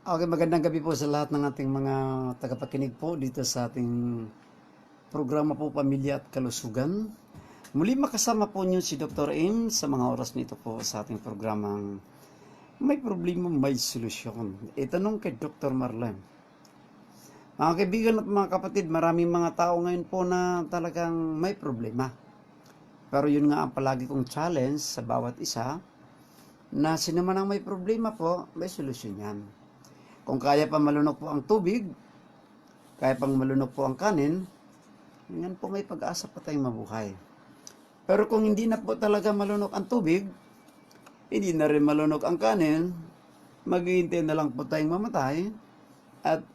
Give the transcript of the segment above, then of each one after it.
Okay, magandang gabi po sa lahat ng ating mga tagapakinig po dito sa ating programa po Pamilya at Kalusugan. Muli makasama po niyo si Dr. M sa mga oras nito po sa ating programang May Problema, May Solusyon. Itanong kay Dr. Marlene. Mga kaibigan at mga kapatid, maraming mga tao ngayon po na talagang may problema. Pero yun nga ang palagi kong challenge sa bawat isa, na sino man ang may problema po, may solusyon yan. Kung kaya pa malunok po ang tubig, kaya pang malunok po ang kanin, yan po may pag-asa pa tayong mabuhay. Pero kung hindi na po talaga malunok ang tubig, hindi na rin malunok ang kanin, maghihintay na lang po tayong mamatay at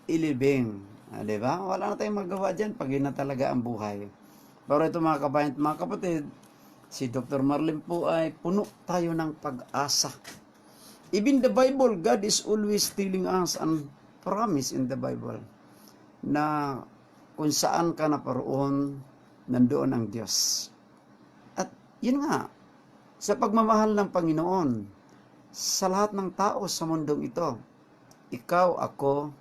ilibing. Diba? Wala na tayong magawa dyan pag yun na talaga ang buhay. Pero ito mga kabayan at mga kapatid, si Dr. Marlene po ay puno tayo ng pag-asa. Even the Bible, God is always telling us and promise in the Bible na kung saan ka naparoon, nandoon ang Diyos. At yun nga, sa pagmamahal ng Panginoon, sa lahat ng tao sa mundong ito, ikaw, ako,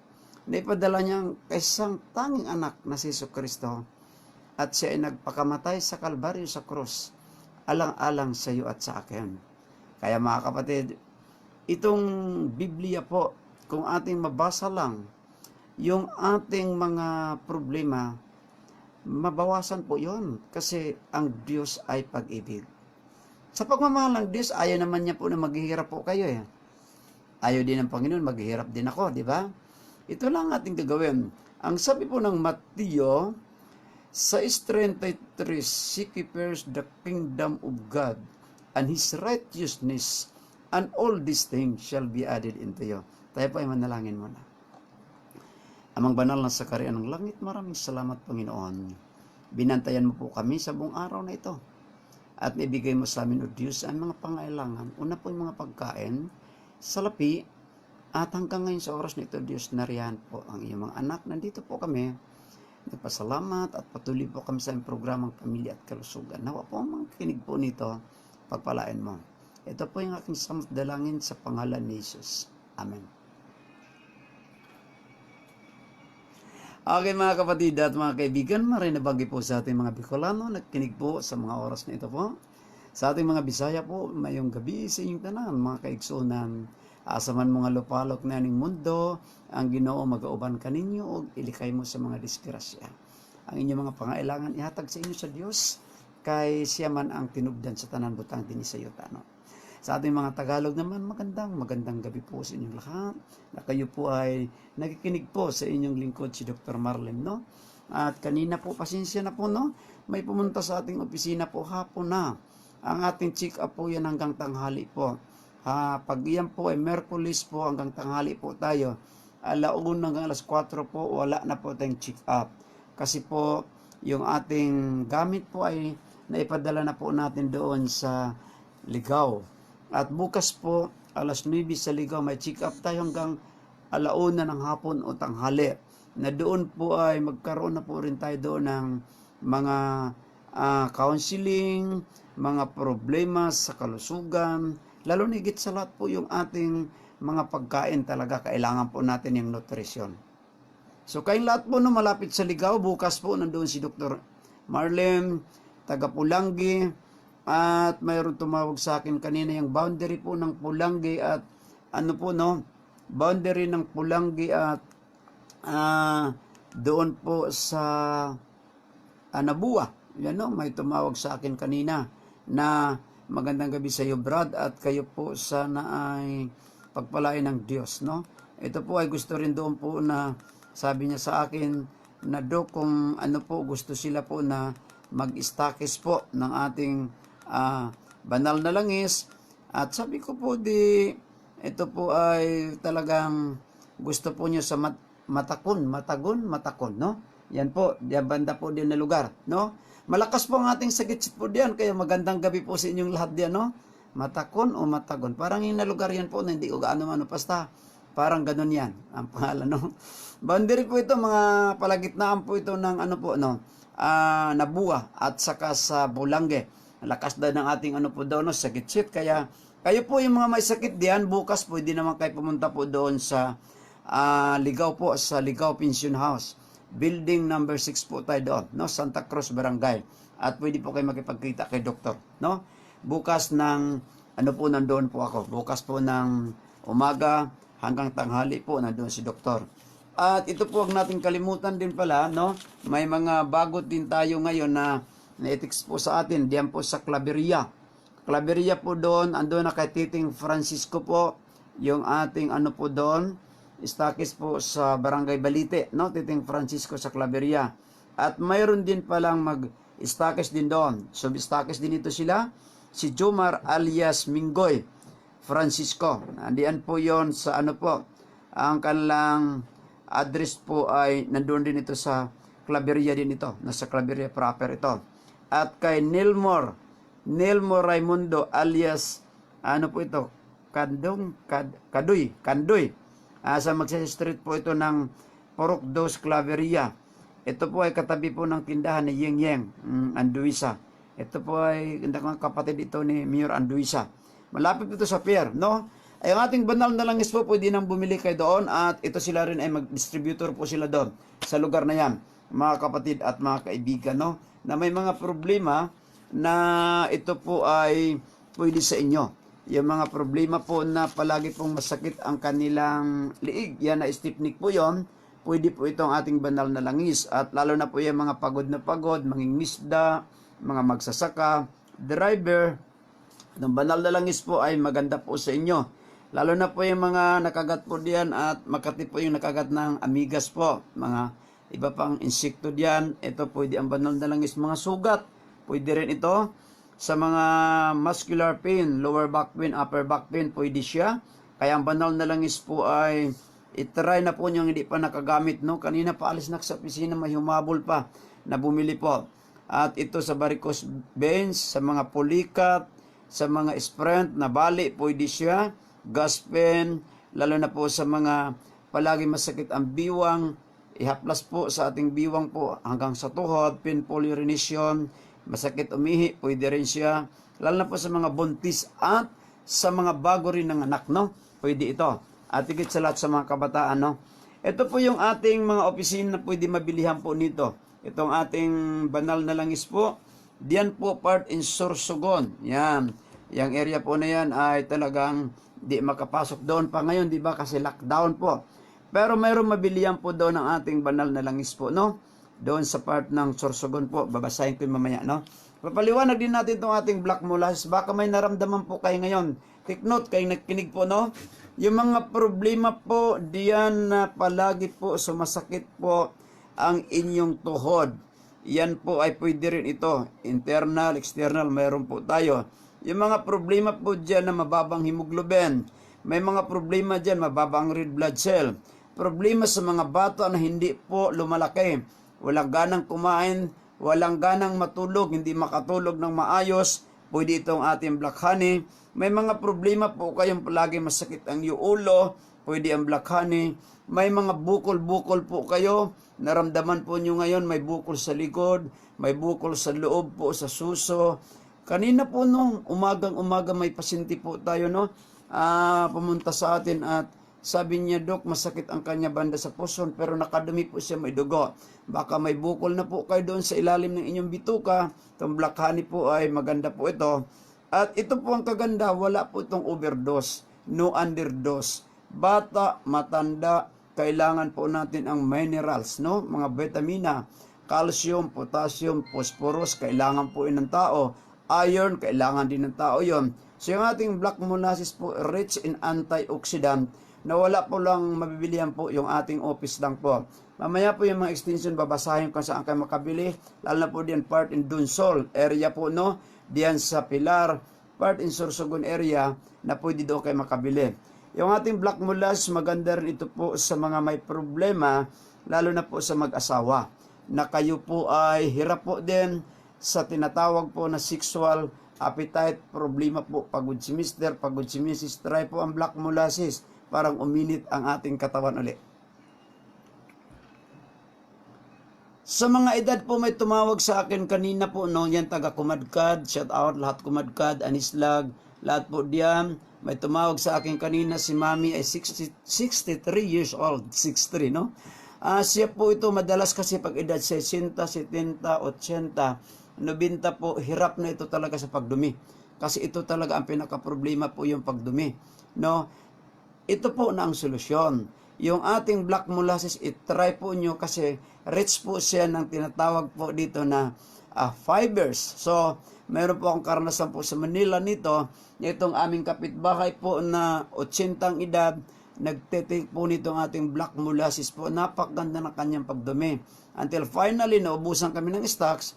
naipadala niyang isang tanging anak na si Jesucristo at siya ay nagpakamatay sa Kalbaryo sa krus, alang-alang sa iyo at sa akin. Kaya mga kapatid, itong Biblia po, kung ating mabasa lang, yung ating mga problema, mabawasan po yon kasi ang Diyos ay pag-ibig. Sa pagmamahal ng Diyos, ayaw naman niya po na maghihirap po kayo eh. Ayaw din ng Panginoon, maghihirap din ako, di ba? Ito lang ating gagawin. Ang sabi po ng Mateo 6:33, seek ye first the kingdom of God and His righteousness, and all these things shall be added into you. Tayo po ay manalangin muna. Amang banal na sa kaharian ng langit, maraming salamat Panginoon. Binantayan mo po kami sa buong araw na ito. At ibigay mo sa amin, O Diyos, ang mga pangailangan. Una po yung mga pagkain, salapi, at hanggang ngayon sa oras na ito, Diyos, nariyan po ang iyong mga anak. Nandito po kami. Nagpasalamat at patuloy po kami sa aming programang Pamilya at Kalusugan. Nawa po ang mga kinig po nito, pagpalain mo. Ito po yung aking samot dalangin sa pangalan ni Jesus. Amen. Okay mga kapatid at mga kaibigan, marinabagi po sa ating mga Bicolano, nagkinig po sa mga oras na ito po. Sa ating mga Bisaya po, mayong gabi sa inyong tanan, mga kaigsunan. Asaman mga lupalok na ning mundo, ang Ginoo magauban kaninyo o ilikay mo sa mga disgrasya. Ang inyong mga pangailangan ihatag sa inyo sa Dios, kay siya man ang tinubdan sa tanan butang dinhi sa yutano. Sa ating mga Tagalog naman, magandang gabi po sa inyong lahat. Na kayo po ay nakikinig po sa inyong lingkod si Dr. Marlene, no? At kanina po, pasensya na po, no? May pumunta sa ating opisina po hapon na. Ang ating check-up po yan hanggang tanghali po. Pag yan po ay Merkulis po hanggang tanghali po tayo. Alaun hanggang alas 4 po, wala na po tayong check-up. Kasi po, yung ating gamit po ay naipadala na po natin doon sa Ligao. At bukas po, alas 9 sa Ligao, may check-up tayo hanggang alauna ng hapon o tanghali. Na doon po ay magkaroon na po rin tayo doon ng mga counseling, mga problema sa kalusugan, lalo na higit sa lahat po yung ating mga pagkain talaga, kailangan po natin yung nutrition. So kayong lahat po na malapit sa Ligao, bukas po nandoon si Dr. Marlene, taga Pulangi, at mayroon tumawag sa akin kanina yung boundary po ng Pulangi at boundary ng Pulangi at doon po sa Anabua. Yan no, may tumawag sa akin kanina na magandang gabi sa iyo Brad at kayo po sana ay pagpalain ng Diyos, no? Ito po ay gusto rin doon po na sabi niya sa akin na do kung ano po gusto sila po na mag-stakis po ng ating banal na langis. At sabi ko po ito po ay talagang gusto po niyo sa Matagon, no? Yan po, diyan banda po din na lugar, no? Malakas po ang ating sagit po diyan, kaya magandang gabi po sa inyong lahat diyan, no? Matakon o Matagon. Parang yung na lugar yan po na hindi ko gaano basta parang ganun yan ang pangalan, no? Boundary po ito, mga palagitnaan po ito ng Nabua at saka sa Bulange. Lakas daw ng ating po daw, no, sa gitsit, kaya Kayo po yung mga may sakit diyan, bukas pwede naman kayo pumunta po doon sa Ligaw po, sa Ligaw Pension House. Building number 6 po tayo doon, no? Santa Cruz Barangay. At pwede po kayo makipagkita kay doktor, no? Bukas ng, nandoon po ako. Bukas po ng umaga hanggang tanghali po, nandoon si doktor. At ito po, huwag natin kalimutan din pala, no? May mga bagot din tayo ngayon na na-ethics po sa atin, diyan po sa Claveria. Claveria po doon, andun na kay Titing Francisco po, yung ating po doon, stakis po sa Barangay Balite, no? Titing Francisco sa Claveria. At mayroon din palang mag-stakis din doon. So, stakis din ito sila, si Jomar alias Mingoy Francisco. Andiyan po yon sa po, ang kanilang address po ay nandoon din ito sa Claveria din ito, nasa Claveria proper ito. At kay Nilmore Raimundo alias po ito, Kandoy. Sa Magsaysay Street po ito ng Purok 2 Claveria. Ito po ay katabi po ng tindahan ni Yeng Anduisa. Ito po ay kapatid ito ni Mayor Anduisa. Malapit ito sa pier, no? Ay ang ating banal na langis po, pwede nang bumili kayo doon at ito sila rin ay mag-distributor po sila doon sa lugar na yan, mga kapatid at mga kaibigan, no? Na may mga problema na ito po ay pwede sa inyo. Yung mga problema po na palagi pong masakit ang kanilang liig, yan na stipnik po yon, pwede po itong ating banal na langis. At lalo na po yung mga pagod na pagod, mangingisda, mga magsasaka, driver, ng banal na langis po ay maganda po sa inyo. Lalo na po yung mga nakagat po diyan at makati po yung nakagat ng amigas po, mga iba pang insekto diyan. Ito pwede ang banal na langis, mga sugat. Pwede rin ito sa mga muscular pain, lower back pain, upper back pain, pwede siya. Kaya ang banal na langis po ay itry na po nyo hindi pa nakagamit, no? Kanina pa alis na sa opisina, may humabol pa na bumili po. At ito sa varicose veins, sa mga pulikat, sa mga sprint na bali, pwede siya. Gas pen, lalo na po sa mga palagi masakit ang biwang, ihaplas po sa ating biwang po hanggang sa tuhod, painful urination, masakit umihi, pwede rin siya. Lalo na po sa mga buntis at sa mga bago rin ng anak, no? Pwede ito. At higit sa lahat sa mga kabataan, no? Ito po yung ating mga opisina na pwede mabilihan po nito. Itong ating banal na langis po, diyan po part in Sorsogon. Yan. Yung area po na yan ay talagang di makapasok doon pa ngayon, di ba? Kasi lockdown po. Pero mayroong mabilihan po doon ang ating banal na langis po, no? Doon sa part ng Sorsogon po. Babasahin ko yung mamaya, no? Papaliwanag din natin itong ating black molasses. Baka may naramdaman po kayo ngayon. Take note, kayo nagkinig po, no? Yung mga problema po, diyan na palagi po sumasakit po ang inyong tuhod. Yan po ay pwede rin ito. Internal, external, mayroon po tayo. Yung mga problema po dyan na mababang hemoglobin. May mga problema dyan, mababang red blood cell. Problema sa mga bata na hindi po lumalaki. Walang ganang kumain, walang ganang matulog, hindi makatulog ng maayos. Pwede itong ating black honey. May mga problema po kayong palagi masakit ang ulo. Pwede ang black honey. May mga bukol-bukol po kayo. Naramdaman po nyo ngayon, may bukol sa likod, may bukol sa loob po, sa suso. Kanina po nung umagang-umaga may pasyente po tayo, no? Pumunta sa atin at sabi niya, Dok, masakit ang kanya banda sa puson pero nakadumi po siya, may dugo. Baka may bukol na po kayo doon sa ilalim ng inyong bituka. Itong black honey po ay maganda po ito. At ito po ang kaganda, wala po itong overdose, no underdose. Bata, matanda, kailangan po natin ang minerals, no? Mga vitamina, calcium, potassium, phosphorus, kailangan po yun ng tao. Iron, kailangan din ng tao yon. So yung ating black molasses po, rich in antioxidant, na wala po lang mabibilihan po yung ating office lang po. Mamaya po yung mga extension, babasahin kung saan kayo makabili. Lalo na po diyan part in Dunsol area po, no? Diyan sa Pilar, part in Sorsogon area, na pwede doon kayo makabili. Yung ating black molasses, maganda rin ito po sa mga may problema, lalo na po sa mag-asawa, na kayo po ay hirap po din sa tinatawag po na sexual appetite, problema po, pagod si Mr., pagod si Mrs., try po ang black molasses, parang uminit ang ating katawan ulit. Sa mga edad po may tumawag sa akin kanina po, no, yan taga Kumadkad, shout out lahat Kumadkad, Anislag, Lahat po diyan, may tumawag sa akin kanina, si Mami ay 63 years old, 63, no? Siya po ito madalas kasi pag edad 60, 70, 80, 90 po, hirap na ito talaga sa pagdumi. Kasi ito talaga ang pinaka-problema po yung pagdumi, no? Ito po na ang solusyon. Yung ating black molasses, itry po nyo kasi rich po siya ng tinatawag po dito na fibers. So, meron po akong karanasan po sa Manila nito. Itong aming kapitbahay po na 80 edad, nagtitake po nitong ating black molasses po. Napakaganda ng kanyang pagdumi. Until finally, naubusan kami ng stocks.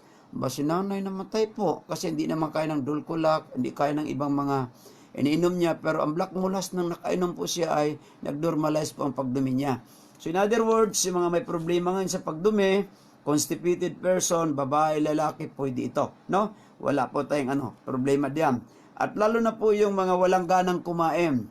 Si nanay namatay po kasi hindi naman kaya ng dulcolak, hindi kaya ng ibang mga iniinom niya, pero ang black molasses nang nakainom po siya ay nag-normalize po ang pagdumi niya. So in other words, yung mga may problema ngayon sa pagdumi, constipated person, babae, lalaki, pwede ito, no? Wala po tayong problema diyan. At lalo na po yung mga walang ganang kumain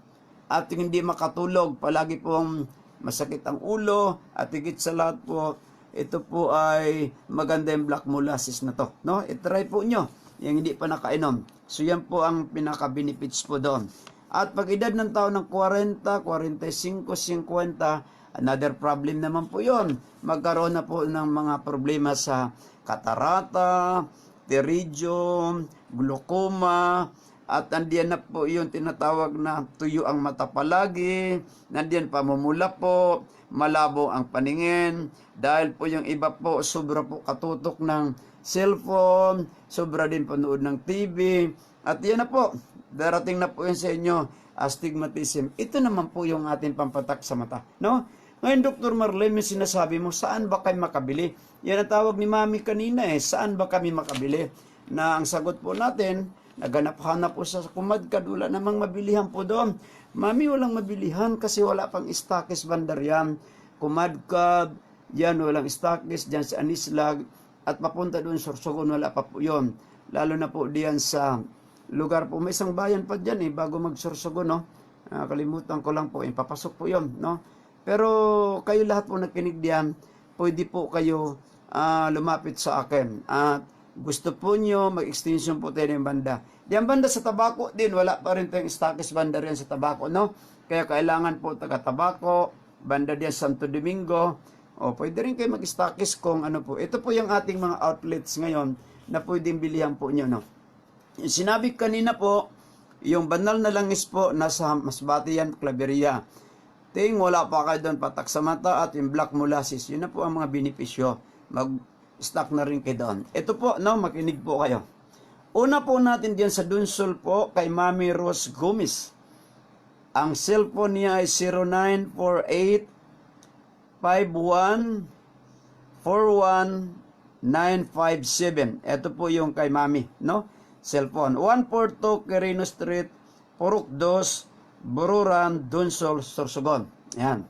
at hindi makatulog, palagi pong masakit ang ulo, at higit sa lahat po, ito po ay maganda yung black molasses na to, no? I-try po nyo yung hindi pa nakainom. So yan po ang pinaka-benefits po doon. At pag edad ng tao ng 40, 45, 50, another problem naman po yon. Magkaroon na po ng mga problema sa katarata, pterygium, glaucoma, at nandiyan na po yung tinatawag na tuyo ang mata palagi, nandiyan pamumula po, malabo ang paningin, dahil po yung iba po sobra po katutok ng cellphone, sobra din panood ng TV, at yan na po, darating na po yun sa inyo, astigmatism. Ito naman po yung ating pampatak sa mata, no? Ngayon, Dr. Marlene, may sinasabi mo, saan ba kayo makabili? Yan ang tawag ni Mami kanina saan ba kami makabili? Na ang sagot po natin, naghanap-hanap po sa Kumadkad, wala namang mabilihan po doon. Mami, walang mabilihan kasi wala pang stockist bandar yan. Kumadkad, yan, walang stockist dyan sa Anislag, at papunta doon sa Sorsogon, wala pa po yun. Lalo na po diyan sa lugar po, may isang bayan pa dyan bago mag-Sorsogon, no? Kalimutan ko lang po, papasok po yun, no? Pero kayo lahat po nakinig diyan, pwede po kayo lumapit sa akin. At gusto po nyo, mag-extension po tayo ng banda. Diyan banda sa Tabaco din, wala pa rin tayong stockist banda rin sa Tabaco, no? Kaya kailangan po taga-Tabaco, banda diyan Santo Domingo, o pwede rin kayo mag-stockist kung ano po. Ito po yung ating mga outlets ngayon na pwedeng bilihan po nyo, no? Sinabi kanina po, yung banal na langis po, nasa Masbate yan, Claveria. Ting, wala pa kayo doon, patak sa mata at yung black molasses. Yun na po ang mga benepisyo. Mag-stock na rin kayo doon. Ito po, no, makinig po kayo. Una po natin diyan sa Dunsol po, kay Mami Rose Gomez. Ang cellphone niya ay 0948-51-41957. Ito po yung kay Mami, no? Cellphone. 142 Quirino Street, Purok 2, Bururan, Dunsol, Sorsogon. Yan.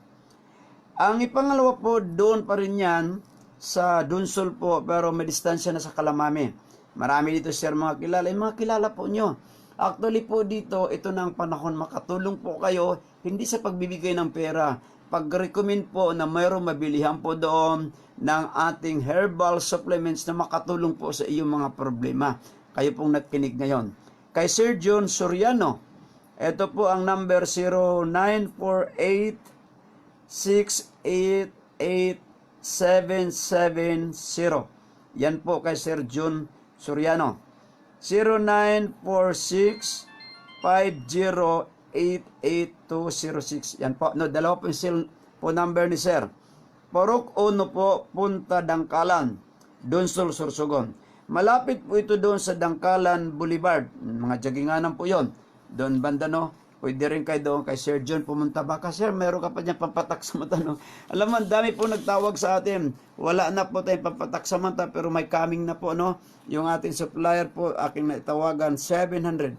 Ang ipangalawa po, doon pa rin yan sa Dunsol po, pero may distansya na sa Kalamami. Marami dito sir mga kilala. Yung mga kilala po nyo. Actually po dito, ito na ang panahon, makatulong po kayo, hindi sa pagbibigay ng pera. Pag-recommend po na mayroong mabilihan po doon ng ating herbal supplements na makatulong po sa iyong mga problema. Kayo pong nagkinig ngayon. Kay Sir John Soriano, ito po ang number 0948-688-770. Yan po kay Sir John Soriano. 0946-508-8206. Yan po. No, dalawa po yung cellphone number ni Sir. Porok 1 po, Punta Dangkalan, Dunsol, Sorsogon. Malapit po ito doon sa Dangkalan Boulevard. Mga jaginganan po yon. Doon banda, no? Pwede rin kayo doon kay Sir John pumunta. Baka sir, meron ka pa dyan pampatak sa mata, no? Alam mo, dami po nagtawag sa atin. Wala na po tayong pampatak sa mata, pero may coming na po, no? Yung ating supplier po, aking naitawagan, 700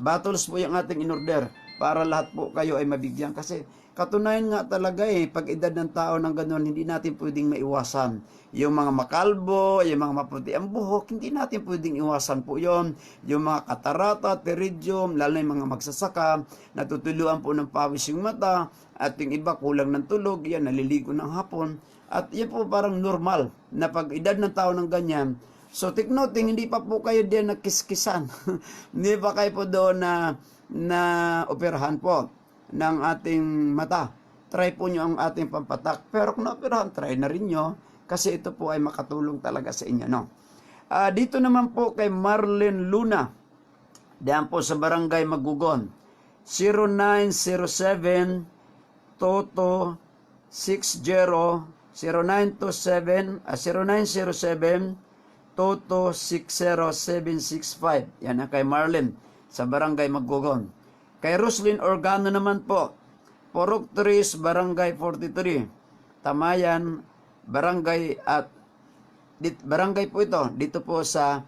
bottles po yung ating in-order para lahat po kayo ay mabigyan. Kasi katunayan nga talaga pag edad ng tao ng gano'n, hindi natin pwedeng maiwasan. Yung mga makalbo, yung mga maputi ang buhok, hindi natin pwedeng iwasan po yon. Yung mga katarata, pterygium, lalo yung mga magsasaka, natutuluan po ng pawis yung mata, at yung iba kulang ng tulog, yan, naliligo ng hapon. At yan po parang normal, na pag edad ng tao ng ganyan, So, take noting, hindi pa po kayo din nakiskisan. Hindi pa kayo po doon na operahan po ng ating mata. Try po nyo ang ating pampatak. Pero kung na-operahan, try na rin nyo kasi ito po ay makatulong talaga sa inyo. No? Dito naman po kay Marlene Luna. Diyan po sa Barangay Magugon. 0907 Toto 60 0907 Toto 60765. Yan ang kay Marlene sa Barangay Magugon. Kay Roslyn Organo naman po, Porok Tris, Barangay 43. Tamayan, Barangay at Barangay po ito. Dito po sa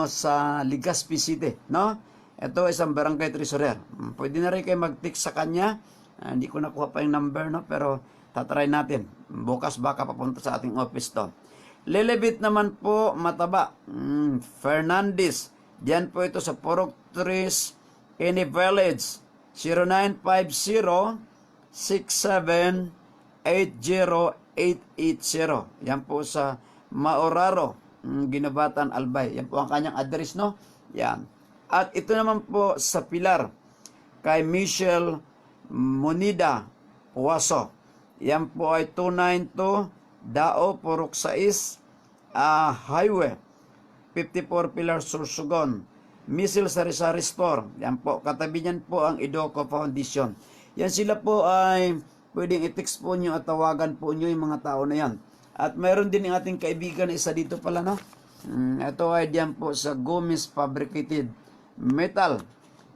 sa Legazpi City, no? Ito isang barangay treasurer. Pwede na rin kayo mag-text sa kanya. Hindi ko nakuha pa yung number, no? Pero tatry natin. Bukas baka papunta sa ating office to. Lilibit naman po, Mataba. Fernandez. Diyan po ito sa Porok Tris, Any Village. 0950-67-80880. Yan po sa Maoraro, Ginabatan, Albay. Yan po ang kanyang address, no? Yan. At ito naman po sa Pilar, kay Michelle Monida Puwaso. Yan po ay 292 Dao, Purok 6, Highway, 54 Pilar, Sursugon. Misil Sari-Sari Store. Yan po, katabi niyan po ang Idoco Foundation. Yan sila po ay pwedeng i-text po nyo at tawagan po nyo yung mga tao na yan. At mayroon din yung ating kaibigan na isa dito pala, no? Ito ay diyan po sa Gomez Fabricated Metal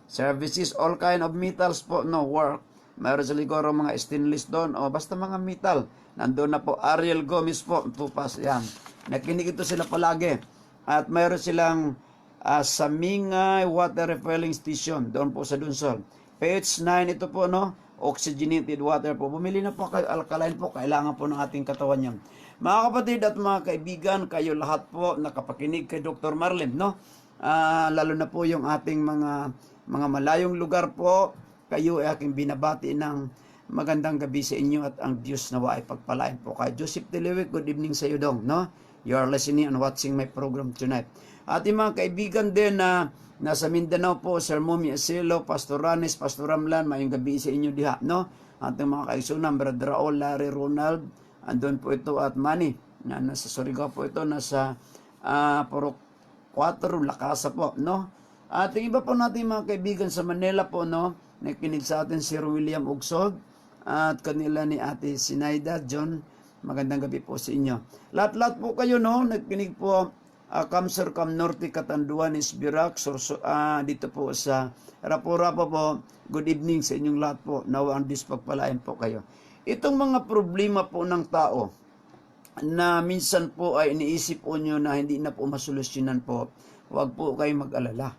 Services, all kind of metals po, no work. Mayroon sa liguro mga stainless doon, o basta mga metal. Nandun na po, Ariel Gomez po, tupas, yan. Nakinig ito sila palagi. At mayroon silang sa Mingay Water Refilling Station, doon po sa Dunsol. PH9 ito po, no? Oxygenated water po. Bumili na po kayo, alkaline po, kailangan po ng ating katawan yan. Mga kapatid at mga kaibigan, kayo lahat po nakapakinig kay Dr. Marlene, no? Lalo na po yung ating mga malayong lugar po, kayo ay aking binabati ng magandang gabi sa inyo at ang Diyos nawa ay pagpalain po kay Joseph Telewick. Good evening sa iyo dong, no? You are listening and watching my program tonight. Ating mga kaibigan din na nasa Mindanao po, Sir Mumi Asilo, Pastor Ranes, Pastor Ramlan, mayong gabi sa inyo diha, no? Ating mga kaisunan, Brother Raul, Larry, Ronald, andun po ito at Manny, na nasa Surigao po ito, nasa Purok 4, Lakasa po, no? Ating iba po natin mga kaibigan sa Manila po, no? Nakikinig sa atin Sir William Ugsog at kanila ni Ate Sinaida John. Magandang gabi po sa inyo. Lahat-lahat po kayo, no? Nakikinig po Kamsur, Kam Norte, Catanduanes, Birac, dito po sa Rapo-Rapo po. Good evening sa inyong lahat po. Nawa ang Diyos pagpalain po kayo. Itong mga problema po ng tao na minsan po ay iniisip po nyo na hindi na po masolusyonan po, huwag po kayo mag-alala.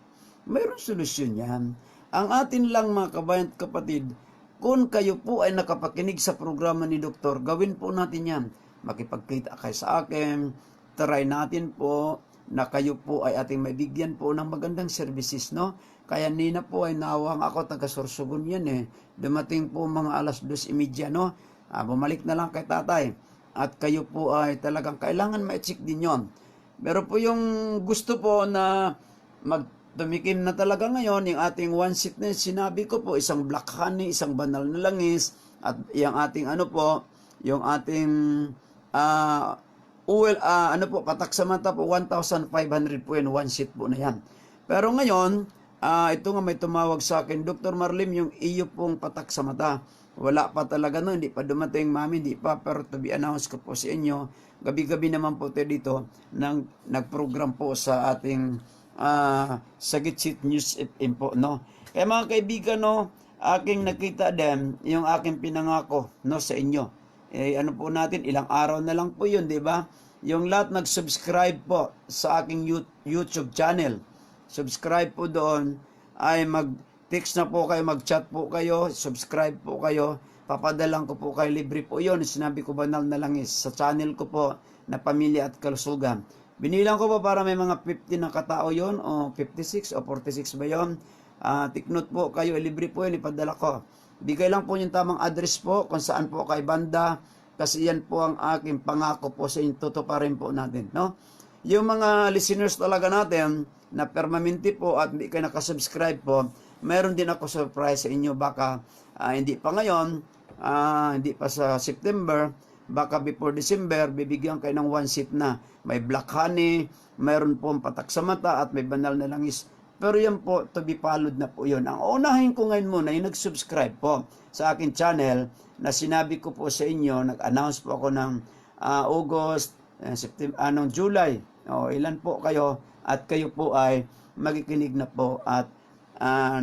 Mayroong solusyon yan. Ang atin lang mga kabayan at kapatid, kung kayo po ay nakapakinig sa programa ni Doktor, gawin po natin yan. Makipagkita kayo sa akin, try natin po na kayo po ay ating mabigyan po ng magandang services, no? Kaya nina po ay nawang ako, taga-Sorsogon yan eh. Dumating po mga 2:30, no? Bumalik na lang kay tatay. At kayo po ay talagang kailangan ma-check din yon. Pero po yung gusto po na magtumikim na talaga ngayon, yung ating one seat na sinabi ko po, isang black honey, isang banal na langis, at yung ating yung ating patak sa mata po, 1,500 po yan, one sheet po na yan. Pero ngayon, ito nga may tumawag sa akin, Dr. Marlim, yung iyo pong patak sa mata, wala pa talaga no, hindi pa dumating mami, hindi pa, pero to be announced ko po sa inyo, gabi-gabi naman po tayo dito, nag-program po sa ating Sagitsit News FM po, no. Kaya mga kaibigan, no, aking nakita din, yung aking pinangako, no, sa inyo. Ano po natin, ilang araw na lang po yun, di ba? Yung lahat nag-subscribe po sa aking YouTube channel. Subscribe po doon, ay mag-text na po kayo, mag-chat po kayo, subscribe po kayo, papadalang ko po kayo, libre po yun. Sinabi ko banal na lang sa channel ko po na Pamilya at Kalusugan. Binilang ko po para may mga 50 na katao yon o 56 o 46 ba yun. Take note po kayo, libre po yun, ipadala ko. Bigay lang po yung tamang address po kung saan po kay banda, kasi yan po ang aking pangako po sa inyo, tutuparin po natin, no? yung mga listeners talaga natin na permanente po at hindi kayo nakasubscribe po, meron din ako surprise sa inyo. Baka hindi pa ngayon, hindi pa sa September, baka before December, bibigyan kayo ng one seat na. May black honey, mayroon po patak sa mata at may banal na langis. Pero yan po, to be followed na po yun. Ang unahin ko ngayon muna, yung nag-subscribe po sa akin channel, na sinabi ko po sa inyo, nag-announce po ako ng August, September, July. Ilan po kayo, at kayo po ay magikinig na po at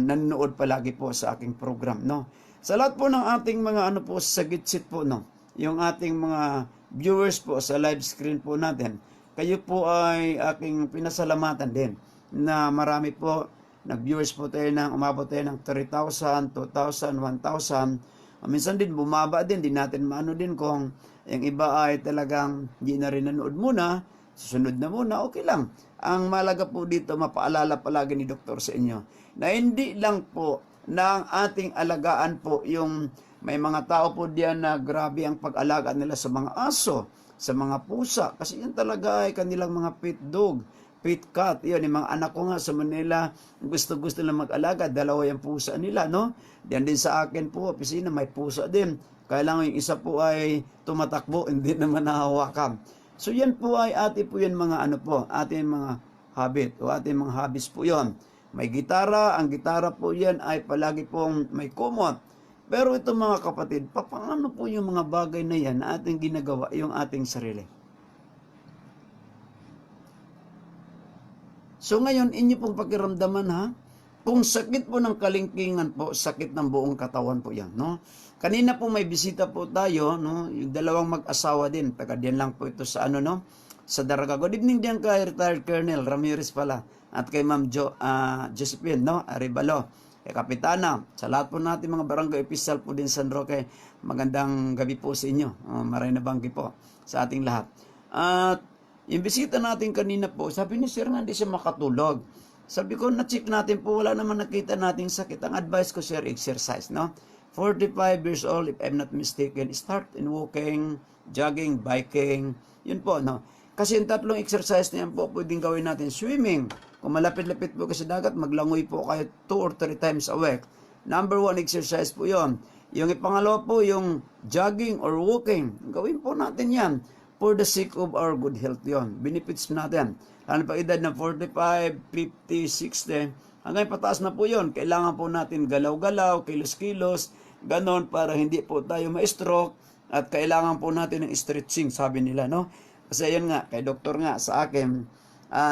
nanonood palagi po sa aking program, no? Sa lahat po ng ating mga sa gitsit po, no? Yung ating mga viewers po sa live screen po natin, kayo po ay aking pinasalamatan din na marami po nag-viewers po tayo umabot tayo ng 3,000, 2,000, 1,000. Minsan din bumaba din natin maano din kung yung iba ay talagang hindi na rin nanood muna, susunod na muna, okay lang. Ang malaga po dito, mapaalala palagi ni Doktor sa inyo, na hindi lang po na ating alagaan po yung may mga tao po diyan na grabe ang pag-alaga nila sa mga aso, sa mga pusa, kasi yan talaga ay kanilang mga pet dog, pet cat. Yun, yung mga anak ko nga sa Manila, gusto-gusto na mag-alaga, dalawa yung pusa nila, no? Diyan din sa akin po, opisina, may pusa din. Kailangan yung isa po ay tumatakbo, hindi naman nahawakan. So yan po ay po yan mga ating mga habit o ating mga hobbies po yon. May gitara, ang gitara po yan ay palagi pong may kumot. Pero ito mga kapatid, paano po yung mga bagay na yan na ating ginagawa, yung ating sarili? So ngayon, inyo pong pakiramdaman ha, kung sakit po ng kalingkingan po, sakit ng buong katawan po yan, no? Kanina po may bisita po tayo, no? Yung dalawang mag-asawa din, taga diyan lang po ito sa sa Daraga. Good evening diyan kay retired Colonel Ramirez pala, at kay Ma'am Josephine, no? Aribalo, kay Kapitana, sa lahat po natin mga barangay official po din San Roque, magandang gabi po sa inyo. Maray na banggi po sa ating lahat. At yung bisita natin kanina po, sabi ni Sir nga hindi siya makatulog. Sabi ko, na-check natin po, wala naman nakita nating sakit. Ang advice ko, Sir, exercise, no? 45 years old, if I'm not mistaken, start in walking, jogging, biking, yun po, no? Kasi yung tatlong exercise na yan po, pwedeng gawin natin. Swimming, kung malapit-lapit po kasi dagat, maglangoy po kayo 2 or 3 times a week. Number 1 exercise po yon. Yung ipangalawa po, yung jogging or walking. Gawin po natin yan for the sake of our good health yon. Benefits natin. Lalo pa edad na 45, 50, 60, hanggang pataas na po yon. Kailangan po natin galaw-galaw, kilos-kilos, ganon para hindi po tayo ma-stroke, at kailangan po natin ng stretching, sabi nila, no? Kasi yun nga, kay doktor nga sa akin,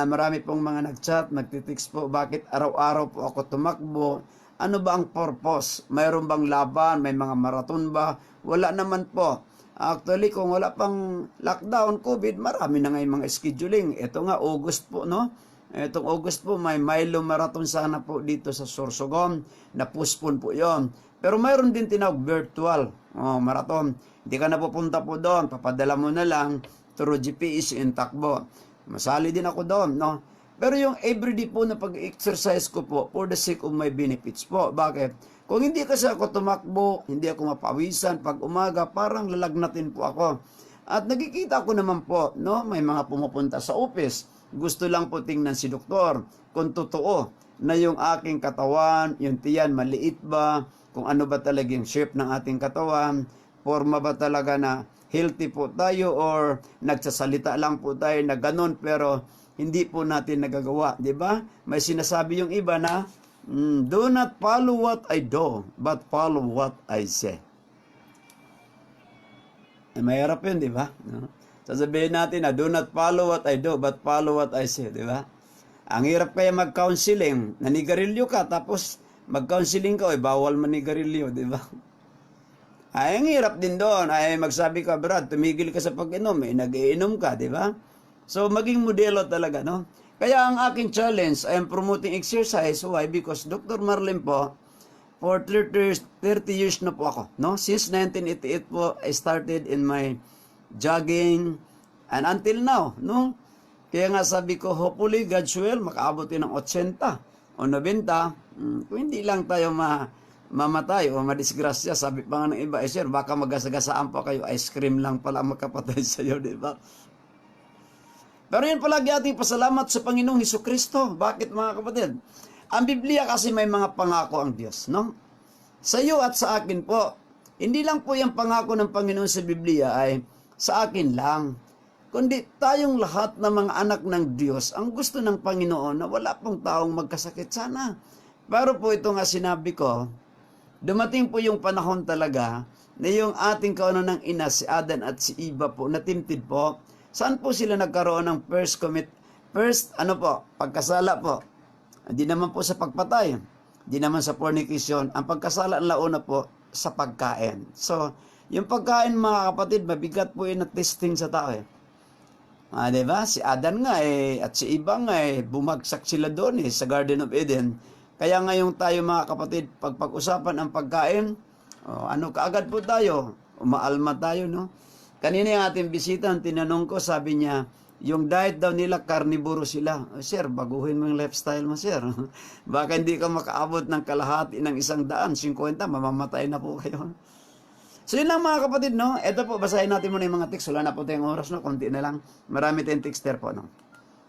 marami pong mga nag-chat, nagtitext po, bakit araw-araw po ako tumakbo? Ano ba ang purpose? Mayroon bang laban? May mga marathon ba? Wala naman po. Actually, kung wala pang lockdown, COVID, marami na ngayon mga scheduling. Ito nga, August po, no? Itong August po, may Milo Marathon sana po dito sa Sorsogon. Na-postpone po yon. Pero mayroon din tinawag virtual marathon. Hindi ka na pupunta po doon. Papadala mo na lang through GPS in takbo. Masali din ako doon, no? Pero yung everyday po na pag-exercise ko po, for the sake of my benefits po. Bakit? Kung hindi kasi ako tumakbo, hindi ako mapawisan, pag umaga, parang lalagnatin po ako. At nakikita ko naman po, no? May mga pumupunta sa office. Gusto lang po tingnan si doktor kung totoo na yung aking katawan, yung tiyan, maliit ba, kung ano ba talaga yung shape ng ating katawan, forma ba talaga na healthy po tayo, or nagsasalita lang po tayo na ganon pero hindi po natin nagagawa, di ba? May sinasabi yung iba na do not follow what I do, but follow what I say. Mahirap yun, di ba? No? Sasabihin natin na do not follow what I do, but follow what I say, di ba? Ang hirap kaya mag-counseling, nanigarilyo ka, tapos mag-counseling ka, bawal manigarilyo, di ba? Ay, ang hirap din doon. Ay, magsabi ka, Brad, tumigil ka sa pag-inom, nag-iinom ka, di ba? So, maging modelo talaga, no? Kaya ang aking challenge, I am promoting exercise. Why? Because Dr. Marlin po, for 30 years na po ako, no? Since 1988 po, I started in my jogging, and until now, no? Kaya nga sabi ko, hopefully, God's will, makaabotin ng 80 o 90, kung hindi lang tayo mamatay o madisgrasya. Sabi pa nga ng iba, sir, baka magasagasaan pa kayo, ice cream lang pala makapatay sa iyo, di ba? Pero yun palagi ating pasalamat sa Panginoong Hesukristo. Bakit mga kapatid? Ang Biblia kasi may mga pangako ang Diyos, no? Sa iyo at sa akin po. Hindi lang po yung pangako ng Panginoon sa Biblia ay sa akin lang. Kundi tayong lahat ng mga anak ng Diyos, ang gusto ng Panginoon na wala pong taong magkasakit sana. Pero po ito nga sinabi ko, dumating po yung panahon talaga na yung ating kaunang ina, si Adan at si Eva po, natimtid po. Saan po sila nagkaroon ng pagkasala po? Hindi naman po sa pagpatay, hindi naman sa fornication. Ang pagkasala ang launa po sa pagkain. So, yung pagkain mga kapatid, mabigat po yung testing sa tao eh. Diba? Si Adan nga at si Eva nga bumagsak sila doon sa Garden of Eden. Kaya ngayon tayo mga kapatid, pag-usapan ang pagkain, kaagad po tayo, umaalma tayo, no? Kanina yung ating bisita, tinanong ko, sabi niya, yung diet daw nila, carnivore sila. Sir, baguhin mo yung lifestyle mo, sir. Baka hindi ka makaabot ng kalahati ng 100, 50, mamamatay na po kayo. So yun lang mga kapatid, no? Ito po, basahin natin muna yung mga text. Wala na po tayong oras, no? Konti na lang. Marami tayong texter po, no?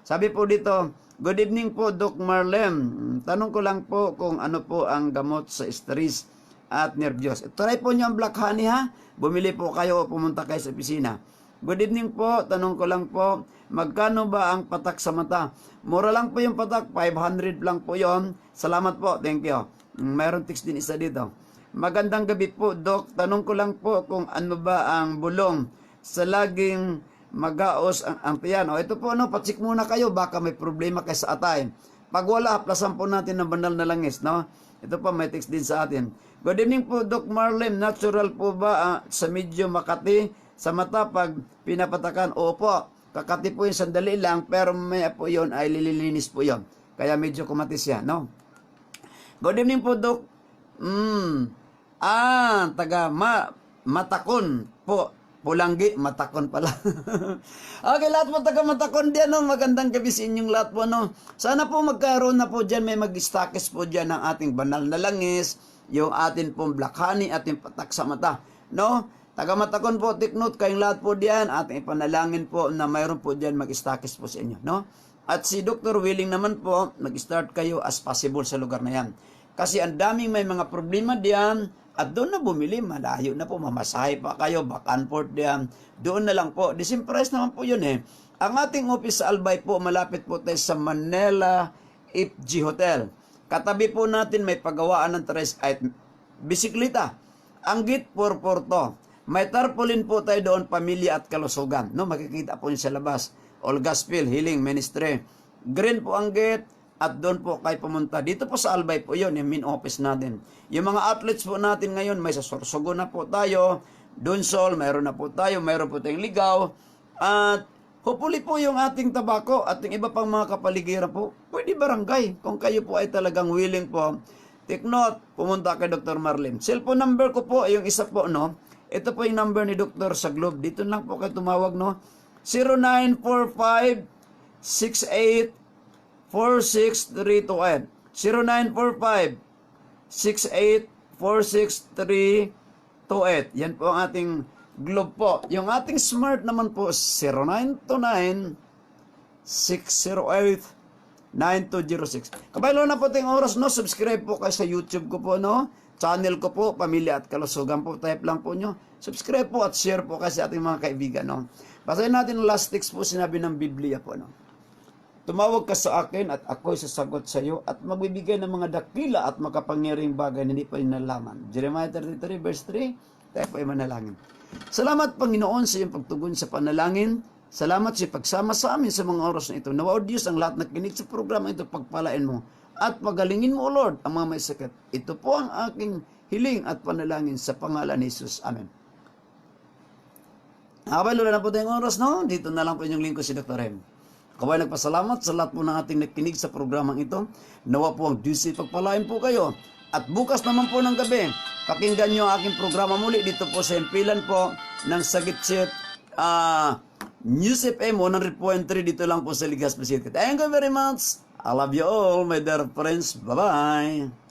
Sabi po dito, good evening po, Doc Marlem. Tanong ko lang po kung ano po ang gamot sa stress at nervyos. Try po nyo ang Black Honey, ha? Bumili po kayo o pumunta kayo sa opisina. Good evening po, tanong ko lang po, magkano ba ang patak sa mata? Mura lang po yung patak, 500 lang po yon. Salamat po, thank you. Mayroon text din isa dito. Magandang gabi po, Doc. Tanong ko lang po kung ano ba ang bulong sa laging magaos ang tiyan. Ito po, patsik muna kayo, baka may problema kayo sa atay. Pag wala, plasan po natin ng banal na langis, no? Ito pa, may text din sa atin. Good evening po, Doc Marlem. Natural po ba sa medyo Makati sa mata pag pinapatakan? Opo, kakati po yung sandali lang, pero may po yun ay lililinis po yun. Kaya medyo kumatis yan, no? Good evening po, Doc. Matakon po. Pulanggi, matakon pala. Okay, lahat po taga matakon diyan, no? Magandang gabi sa inyong lahat po, no? Sana po magkaroon na po dyan, may mag-stakes po dyan ng ating banal na langis, yung atin pong Black Honey, ating patak sa mata, no? Taga matakon po, take note kayong lahat po diyan, ating ipanalangin po na mayroon po dyan mag-stakes po sa inyo, no? At si Dr. Willing naman po, mag-start kayo as possible sa lugar na yan. Kasi ang daming may mga problema diyan, at doon na bumili, malayo na po, mamasahe pa kayo, back and forth diyan. Doon na lang po. The same price naman po yun eh. Ang ating office sa Albay po, malapit po tayo sa Manila FG Hotel. Katabi po natin may pagawaan ng bisikleta. Ang gate 442. May tarpaulin po tayo doon, pamilya at kalusugan. No, makikita po niyo sa labas. All Gospel, Healing Ministry. Green po ang gate. At doon po kayo pumunta. Dito po sa Albay po yun, yung main office natin. Yung mga outlets po natin ngayon, may sa Sorsogon na po tayo, Dunsol, mayroon na po tayo, mayroon po tayong Ligaw. At hopefully po yung ating tabako at yung iba pang mga kapaligiran po, pwede barangay. Kung kayo po ay talagang willing po, take note, pumunta kay Dr. Marlem. Cellphone number ko po, yung isa po, no? Ito po yung number ni Dr. sa Globe. Dito lang po kayo tumawag, no? 0945 68 46328. 0945-68-46328. Yan po ang ating Globe po. Yung ating Smart naman po, 0929-608-9206. Kabaylo na po tayong oras, no? Subscribe po kayo sa YouTube ko po, no? Channel ko po, Pamilya at Kalusugan po. Type lang po nyo. Subscribe po at share po kasi ating mga kaibigan, no? Basahin natin ang last text po, sinabi ng Biblia po, no? Tumawag ka sa akin at ako'y sasagot sa iyo at magbibigay ng mga dakila at makapangyarihang bagay na hindi pa nalaman. Jeremiah 33 verse 3, tayo po ay manalangin. Salamat Panginoon sa iyong pagtugon sa panalangin. Salamat sa pagsama sa amin sa mga oras na ito. Nawa o Diyos ang lahat na kinig sa programa ito, pagpalain mo at pagalingin mo, Lord, ang mga may sakit. Ito po ang aking hiling at panalangin sa pangalan ni Jesus. Amen. Habang na po tayong oras, no? Dito na lang po inyong lingkod si Dr. M. Kaway nagpasalamat sa lahat po ng ating nakinig sa programang ito. Nawa po ang Diyos pagpalain po kayo. At bukas naman po ng gabi, pakinggan nyo ang aking programa muli dito po sa himpilan po ng Sagitsit News FM 100.3 dito lang po sa Legazpi City. Thank you very much. I love you all, my dear friends. Bye-bye.